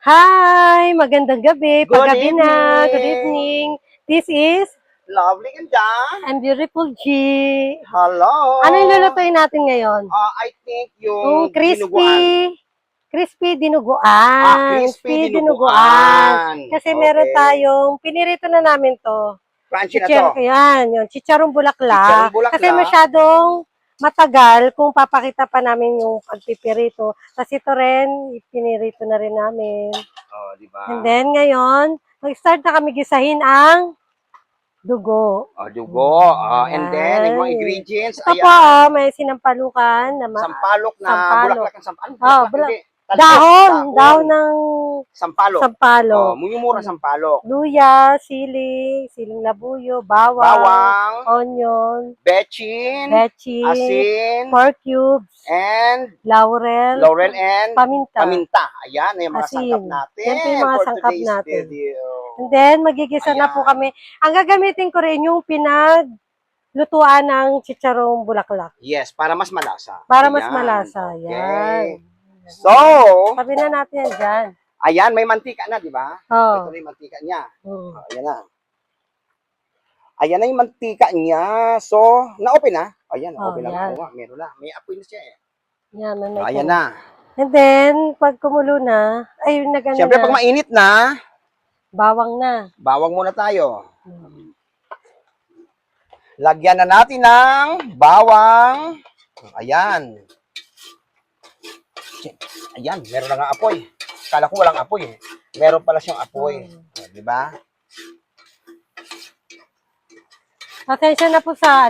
Hi! Magandang gabi. Good Paggabi na. Good evening. evening. This is Lovely ganda. I'm Beautiful G. Ano yung Hello. lulutuin natin ngayon? I think Yung yung dinuguan. crispy. Crispy dinuguan. Crispy Crispy dinuguan. dinuguan. Kasi meron Okay. tayong, pinirito na namin to. Crunchy na to. Yan, yung chicharong Chicharong bulaklak. Kasi bulaklak. masyadong matagal kung papakita pa namin yung pagpipirito. Kasi ito rin, pinirito na rin namin. Oh, di ba? And then ngayon, mag-start na kami gisahin ang dugo. Dugo. And then, yung mga Ayan. ingredients, Ito po, ayan. may sinampalukan na Sampalok na sampalok. bulaklak ng sampalok. Ano, bulaklak? Hindi. Dahon ng Sampalok. sampalok. Yung mura sampalok. Luya, siling labuyo, bawang, onion, Bechin, lechi, asin, pork cubes, and laurel, and paminta. Ayan, yung mga Asin. sangkap natin. Yan po yung mga for sangkap today's natin. video. And then, magigisa na po Ayan. kami. Ang gagamitin ko rin yung pinaglutuan ng chicharong bulaklak. Yes, para mas malasa. Para mas Ayan. malasa. Okay. Yan. So, Sabi na natin yan dyan. ayan, may mantika na, di ba? Oh. Ito na yung mantika niya. Hmm. Ayan na. Ayan na yung mantika niya. So, na-open na. Ayan, open na. Yan. Oo nga, meron na. May apoy na siya eh. Yan, may Ayan na. And then, pag kumulo na, ay, nagano Siyempre, na, pag mainit na, bawang na. bawang muna tayo. Lagyan na natin ng bawang. Ayan. Ayan, meron na nga apoy. Kala ko walang apoy eh. Meron pala siyang apoy. Di ba? Pasensya na po sa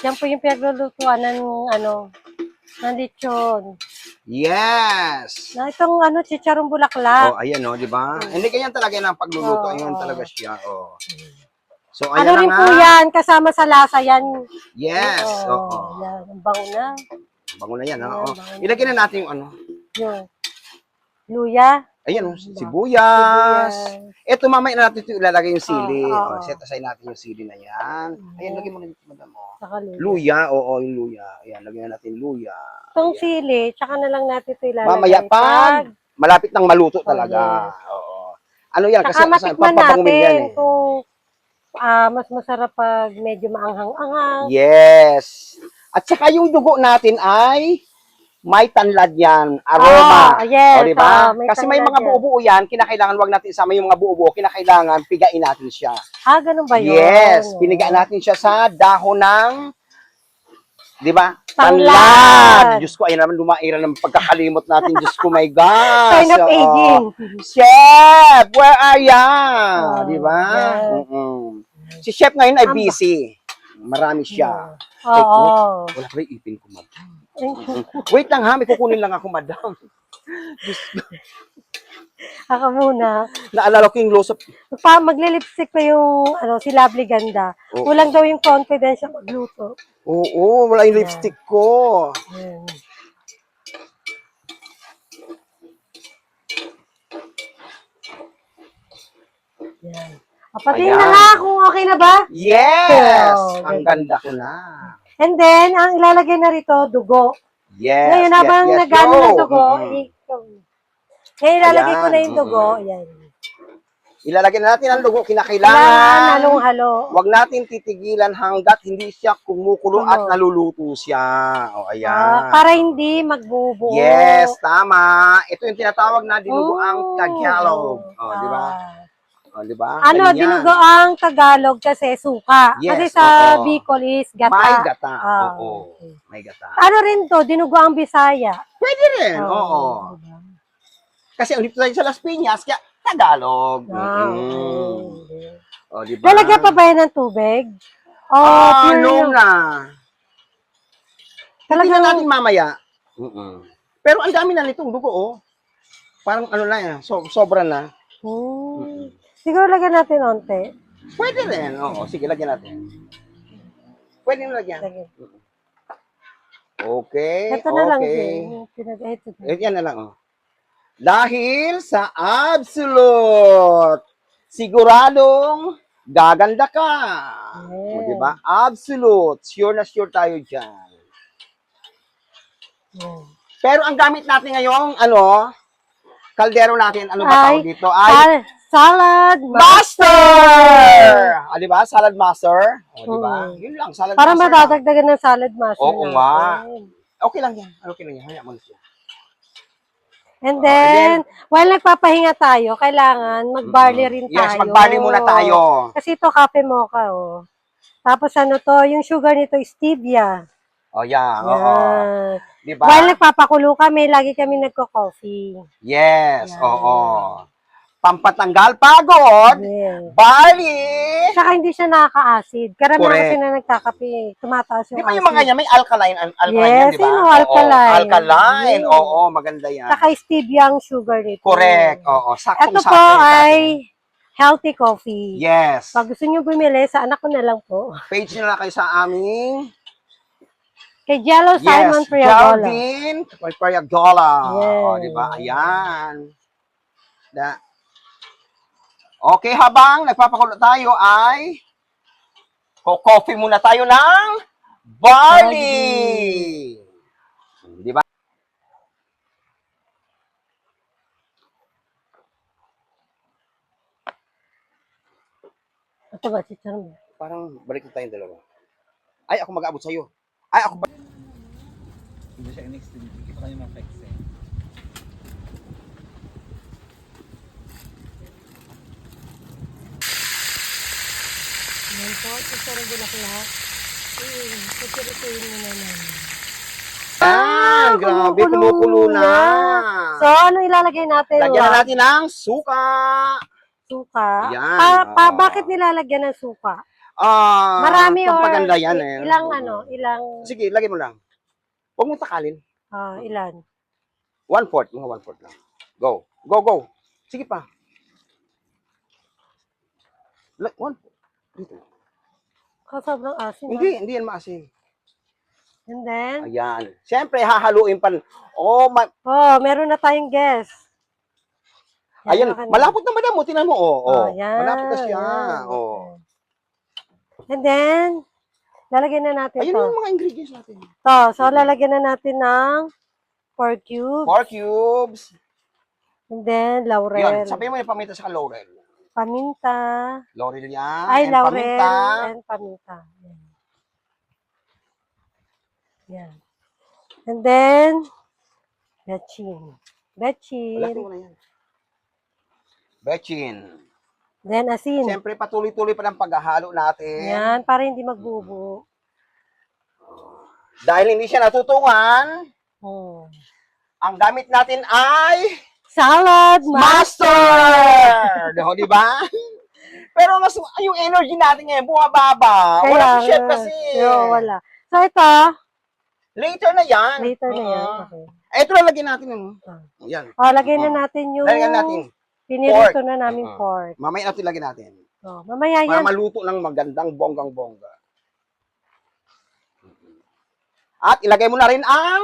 yan po yung pinaglulutuan ng lechon. Yes! Na itong chicharong bulaklak. Ayan di ba? Hindi ganyan talaga yan ang pagluluto. Ayan talaga siya. So, ayan Ano na rin nga. po yan, kasama sa lasa yan. Yes. Yan, ang bango na. Bango na yan. Bango. Ilagay na natin yung Yung luya. Ayan, sibuyas. Ito, mamaya na natin ito ilalagay yung sili. Set aside natin yung sili na yan. Ayan, lagay mo na dito, madam. Saka luya, yung luya. Ayan, lagyan na natin luya. Itong sili, tsaka na lang natin ito ilalagay. Mamaya malapit nang maluto talaga. Oo. Ano yan? Kasi matikman pampabangumin yan natin eh. kung mas masarap pag medyo maanghang-anghang. Yes. At saka yung dugo natin ay may tanlad yan, aroma. Yes. Diba? Kasi may mga buo-buo yan, kinakailangan wag natin isama yung mga buo-buo, kinakailangan pigain natin siya. Ganun ba yun? Yes, pinigaan natin siya sa dahon ng, di ba? Tanlad. Diyos ko, ayun naman lumaira ng pagkakalimot natin. Diyos ko, my gosh. Sign of aging. Chef, where are ya? Di ba? Si Chef ngayon ay busy. Marami siya. Oo. Wala pa rin ipin ko, madam. Wait lang ha, may kukunin lang ako, madam. Ako muna. Naalala ko yung losop. Magle-lipstick pa yung si Lovely Ganda. Kulang daw yung confidence siya magluto. Oo, wala yung lipstick ko. Yan. Papatingin na nga kung okay na ba? Yes! Ang ganda ko na. And then, ang ilalagay na rito, dugo. Yes, ngayon, habang nagano ng dugo, ngayon ilalagay ko na yung dugo. Yan. Ilalagay na natin ang dugo, Kailangan kinakailangan. halong-halo. Huwag natin titigilan hanggat hindi siya kumukulo at naluluto siya. Ayan. Para hindi magbubuo. Yes, tama. Ito yung tinatawag na dinuguang Tagalog. Di ba? Di ba? Dinugo ang Tagalog kasi suka. Yes, kasi sa Bicol is gata. May gata. May gata. Ano rin to? Dinugo ang Bisaya. Pwede rin, Diba? Kasi ulit tayo sa Las Piñas, kaya Tagalog. Diba? Lalagyan pa ba yan ng tubig? No na. Talaga natin mamaya. Pero ang dami na nitong dugo, Parang na yan, sobra na. Siguro lagyan natin onte. Pwede rin, sige, lagyan natin. Pwede na lagyan. Okay, Ito na lang okay. din. Yan na lang, Dahil sa absolute, siguradong gaganda ka. Diba? Absolute. Sure na sure tayo dyan. Pero ang gamit natin ngayong, kaldero natin, ano ba tawag dito? Ay, Salad Master! Ah, di ba? Salad Master. O, di ba? Yun lang, Salad Para Master lang. madadagdagan ng salad master Oo nga. natin. Okay lang yan. Okay lang yan. Hayaan mo na siya. And then, while nagpapahinga tayo, kailangan mag-barley rin tayo. Yes, mag-barley muna tayo. Kasi ito, cafe mocha, oh. Tapos ano to, yung sugar nito, stevia. O, yan. Oo. Yan. Di ba? While nagpapakulo kami, lagi kami nagko-coffee. Yes. Yan. Oo. Pampatanggal pagod. Yes. Barley. Saka hindi siya nakaka-acid. Karamihan Correct. kasi na nagkakape, tumataas yung Di ba yung acid. mga yan, may alkaline yan, Yes, di ba? yun, alkaline. Oo, alkaline. Yes. Oo, maganda yan. Saka stevia ang sugar nito. Correct. Oo, saktong Ito po ay healthy coffee. Yes. Pag gusto nyo bumili, sa anak ko na lang po. Page nyo na kayo sa aming Kay Jello Simon Priagola. Jalvin Priagola. Yes. O, di ba? Ayan. Okay, habang nagpapakulo tayo ay coffee muna tayo ng barley. Di ba? Ito ba, si Charm? Parang balik na tayong dalawa. Ay, ako mag-aabot sa'yo. Ay, ako ba? Hindi siya next din. Hindi pa kayo ma-flex eh. Yan po, si Charm din ako lahat. Pupirituin mo na naman. Grabe, kumukulo na. So, ano ilalagay natin? Lagyan na natin ng suka. Suka. Yan. Bakit nilalagyan ng suka? Marami Marami or pampaganda yan eh. ilang ano, ilang Sige, lagyan mo lang. Huwag mo takalin. ilan? 1/4, mga 1/4 lang. Go. Go, go. Sige pa. One. Dito. Sobrang asin. Hindi yan maasim. And then, Ayan. Siyempre, hahaluin pa. meron na tayong guest. Ayan, baka na. malapot na madam mo. Tinan mo, Yan. Malapot na siya. Yan. Oh. And then, lalagyan na natin Ayun to. yung mga ingredients natin. So lalagyan na natin ng pork cube. 4 cubes. And then, laurel. Yun, sabihin mo yung paminta sa laurel. Paminta. Laurel yan. Ay, and laurel paminta. and paminta. Yan. Yan. And then, bechin. Wala mo na yan. Bechin. Then, asin. Siyempre, patuloy-tuloy pa ng paghahalo natin. Yan, para hindi magbubo. Dahil hindi siya natutungan, ang gamit natin ay Salad Master! Di ba? Pero yung energy natin ngayon, bumababa. Wala si chef kasi. Wala. So, ito, Later na yan. later na yan. Okay. Ito na lagyan natin. Yan. Lagay na natin yung Lagyan natin. pinirito na namin pork. Mamaya natin lagyan natin. Mamaya Para yan. maluto ng magandang bonggang-bongga. At ilagay mo na rin ang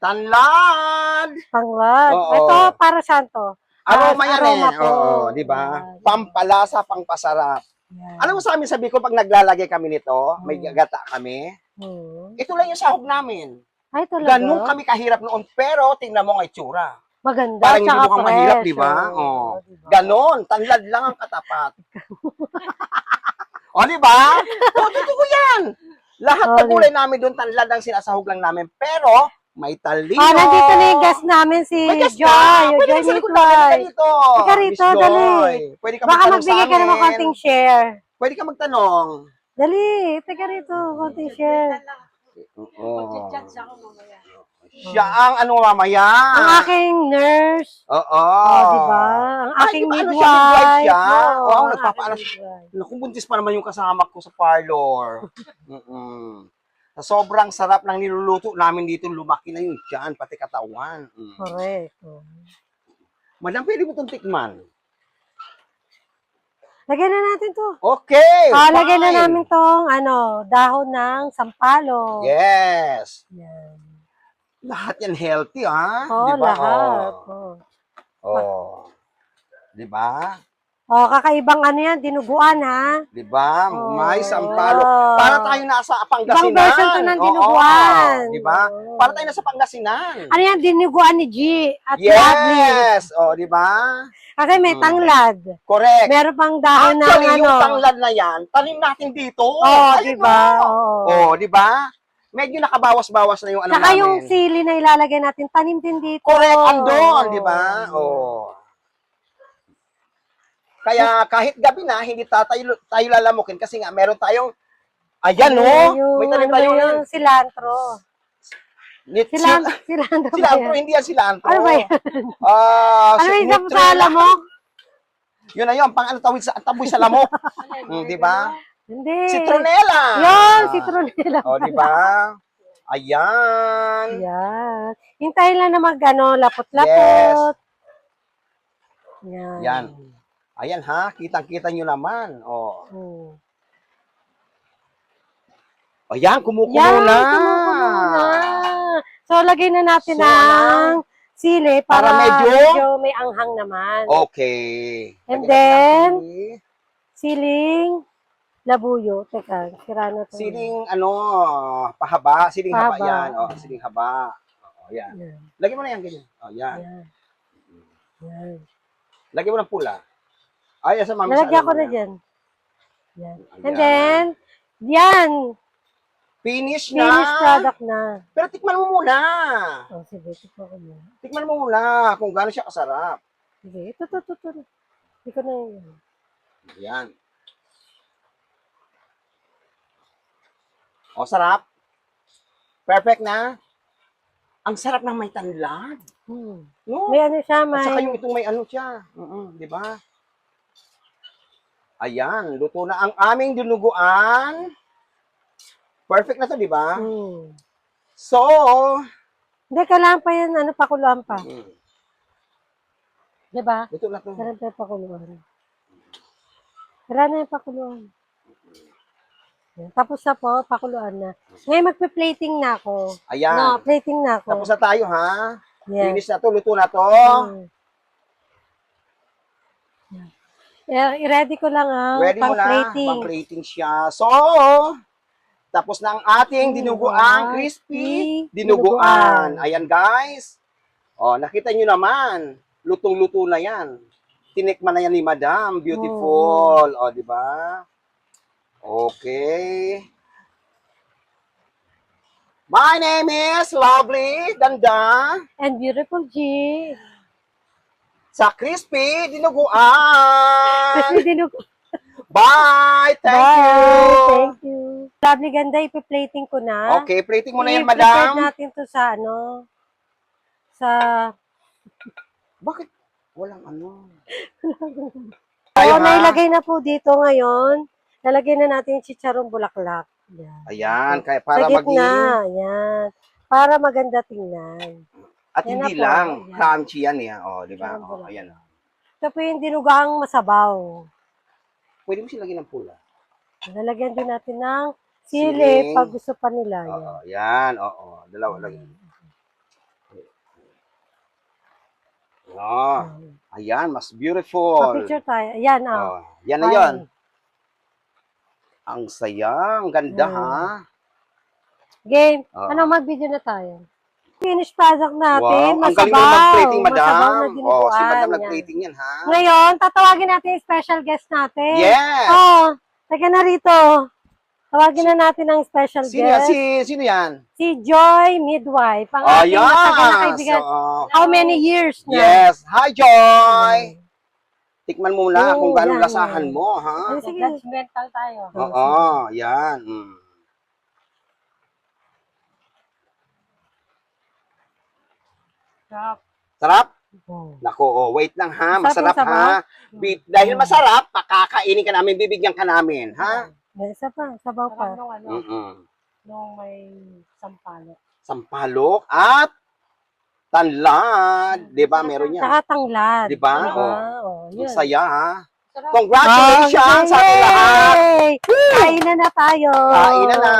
tanlad. Tanglad. Oo. Ito, para saan to? Aroma yan aroma eh. po. Oo, di ba? Yan. Pampalasa, pangpasarap. Yan. Alam mo sa amin, sabi ko, pag naglalagay kami nito, may gata kami, ito lang yung sahog namin. Ay, talaga? Ganun kami kahirap noon, pero tingnan mo ang itsura. Maganda. Parang hindi tsaka mukhang mahirap, di ba? fresh. Oh. Diba? Ganon, tanlad lang ang katapat. O, di ba? O, totoo yan. Lahat ng gulay namin doon, tanlad ang sinasahog lang namin. Pero, may talino. Nandito na yung guest namin, si May gas Joy. na. Yung Pwede Joy ka sa likod namin. Halika Nicolay. dito. Halika rito, Miss dali. Joy. Pwede ka Baka magtanong sa magbigay ka naman amin. konting share. Pwede ka magtanong. Dali, teka rito, konting share. Oo. Siya ang ano mamaya. Ang aking nurse. Oo. Diba? Ang aking di ba ano midwife. siya, midwife siya? Oo, ang nagpapaano aking midwife. Naku, buntis pa naman yung kasama ko sa parlor. Sa sobrang sarap ng niluluto namin dito, lumaki na yung tiyan, pati katawan. Correct. Madam, pwede mo itong tikman. Lagyan na natin to. Okay, Lagyan na fine. namin tong dahon ng sampalo. Yes. Yan. Lahat yan healthy, ha? Oo, Di ba? lahat. Oh. Di ba? Oh, kakaibang ano yan, dinuguan ha. Di ba? Oh. May sampalok. Para tayo nasa Pangasinan. Ibang version to ng dinuguan. Di ba? Oo. Para tayo nasa Pangasinan. Ano yan, dinuguan ni G at Lovely. Yes! O, di ba? Kasi may tanglad. Correct. Meron pang dahon ng Actually, ano. yung tanglad na yan, tanim natin dito. Oh, Ayun di ba? o. Oo. Oh, di ba? Medyo nakabawas-bawas na yung ano Saka namin. yung sili na ilalagay natin, tanim din dito. Correct, andon, di ba? Oo. Oh. Kaya kahit gabi na, hindi tayo lalamukin kasi nga meron tayong, ayan o, Yung, may tanim ano ba tayo yung cilantro. Cilantro ba Cilantro, yan? hindi yan cilantro. Ano ba yan? Ano yung Nutrela. sa lamok? Yun na yun, pang ano tawid sa taboy sa lamok. Di ba? Hindi. Citronella. Yun, citronella. O, di ba? Ayan. Yan. Hintayin lang na mag-ano, lapot-lapot. Yan. Yan. Ayan ha, kitang-kita nyo naman. O. Hmm. Ayan, kumukulo Yan, na. kumukulo na. So, lagay na natin So, ng sili para, Para medyo may anghang naman. Okay. And Lagyan natin then, ng sili. Siling labuyo. Teka, sira na to. Siling ano, pahaba. Siling haba Pahaba. yan. O, siling haba. O, yan. Yan. Lagyan mo na yan, ganyan. O, yan. Yan. Yan. Lagyan mo ng pula. Ay, sa mami. Nalagyan ko na dyan. Yan. And then, yan. Finish na. Finished product na. Pero tikman mo muna. Oh, sige, ito ko na. Tikman mo muna kung gaano siya kasarap. Sige, ito. Hindi ko na yun. Yan. O, sarap. Perfect na. Ang sarap ng may tanlad. No? May ano siya, At may... saka yung itong may ano siya. Di ba? Ayan, luto na ang aming dinuguan. Perfect na to, di ba? So, Hindi, kailangan pa yan, ano, pakuluan pa. Diba? luto na to. Kailangan pa yung pakuluan. Kailangan na yung pakuluan. Yan. Tapos na po, pakuluan na. Ngayon, magpe-plating na ako. Ayan. No, plating na ako. Tapos na tayo, ha? Yes. Finish na to, luto na to. I-ready ko lang ang Ready mo na. pang-plating. Pang-plating siya. So, tapos na ang ating dinuguan, crispy dinuguan. Ayan, guys. O, nakita nyo naman. Lutong-luto na yan. Tinikman na yan ni Madam. Beautiful. O, di ba? Okay. My name is Lovely Ganda And beautiful G. sa Crispy Dinuguan. Crispy dinuguan. Bye! Thank Bye. you! Thank you. Lovely ganda, ipi-plating ko na. Okay, plating mo na yan, I-prepare Madam. natin to sa ano, sa... Bakit? Walang ano. Oo, ha? nailagay na po dito ngayon. Nalagay na natin yung chicharong bulaklak. Yan. Ayan, kaya Sa para gitna, maging... yan. Para maganda tingnan. At Yan hindi na po, lang, ayan. crunchy yan eh. O, di ba? Chicharong O, bulaklak. ayan. Ito po yung dinugang masabaw. Pwede mo silagyan ng pula. Nalagyan din natin ng Siling. sili pag gusto pa nila. Yan. Oo, yan. Oo, dalawa lang. Oh, ayan, mas beautiful. Pa-picture tayo. Ayan, Oh, yan na Ay. yan. Ang saya, ang ganda ha. Game. Oo. Ano, mag-video na tayo. Finished product natin. Wow, ang galing Masabaw. mo mag-plating, Masabaw na madam. Oh, dinuguan. si madam Yan. nag-plating yan ha. Ngayon, tatawagin natin yung special guest natin. Yes! Oh, taga na rito. Tawagin na natin ang special Sino yan? guest. Sino yan? Si Joy Midwife. Ang Oh, ating yes! matagal na kaibigan. So, How many years na? yes. Hi, Joy! Tikman mo muna Oo, kung gaano yan, lasahan yan. mo, ha? Ay, sige. Judgmental tayo. Oo, yan. Sarap. Sarap? Oh. Nako, oh, wait lang ha. Masarap Masarap yung ha. Dahil masarap, pakakainin ka namin, bibigyan ka namin, ha? May isa pa, sabaw Sarap pa. nung ano, nung may sampalok. Sampalok at tanlad. Di ba? Meron yan. Saka tanglad. Di ba? Diba? Oh. Oh, Ang yun. saya ha. Sarap. Congratulations sa ating lahat. Yay! Kain na tayo. Kain na na.